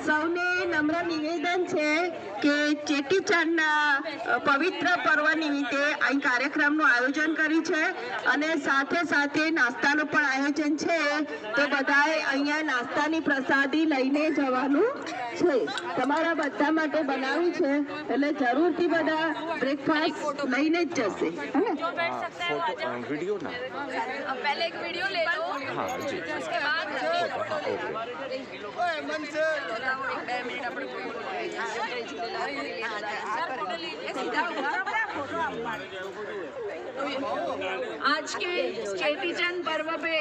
સૌને નમ્ર નિવેદન છે કે ચેટીચંડના પવિત્ર પર્વ નિમિત્તે અહીં કાર્યક્રમનું આયોજન કર્યું છે અને સાથે સાથે નાસ્તાનું પણ આયોજન છે, તો બધાએ અહીંયા નાસ્તાની પ્રસાદી લઈને જવાનું છે. તમારા બધા માટે બનાવ્યું છે એટલે જરૂરથી બધા બ્રેકફાસ્ટ લઈને જ જશે. वीडियो ना पहले एक वीडियो ले लो, हाँ जी उसके बाद आज के चेटीचंद पर्व पे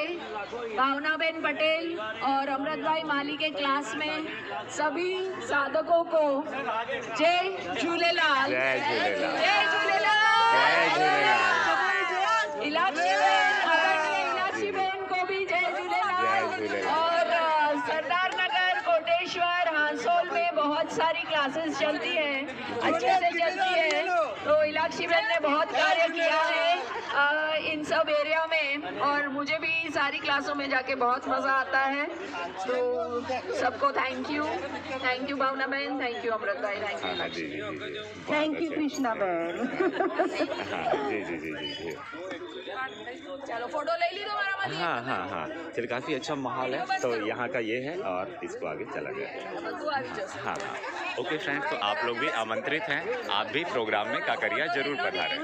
भावनाबेन पटेल और अमृत भाई माली के क्लास में सभी साधकों को जय झूलेलाल, जय झूलेलाल, जय झूलेलाल, इलाक्षी बहन को भी जय झूलेलाल। और सरदार नगर, कोटेश्वर, हांसोल में बहुत सारी क्लासेस चलती हैं, अच्छे से चलती है, तो इलाक्षी बहन ने बहुत कार्य किया है इन सब एरिया में, और मुझे भी सारी क्लासों में जाके बहुत मज़ा आता है. तो सबको थैंक यू भावना बहन, थैंक यू अमृत भाई, થેન્ક યુ કૃષ્ણાબેન. जी जी जी जी जी चलो फोटो ले ली तुम्हारा मनी. हाँ हाँ हाँ चलिए, काफ़ी अच्छा माहौल है. तो यहाँ का ये है और इसको आगे चला गया. हाँ हाँ ओके फ्रेंड्स, तो आप लोग भी आमंत्रित हैं, आप भी प्रोग्राम में काकरिया जरूर पधारें.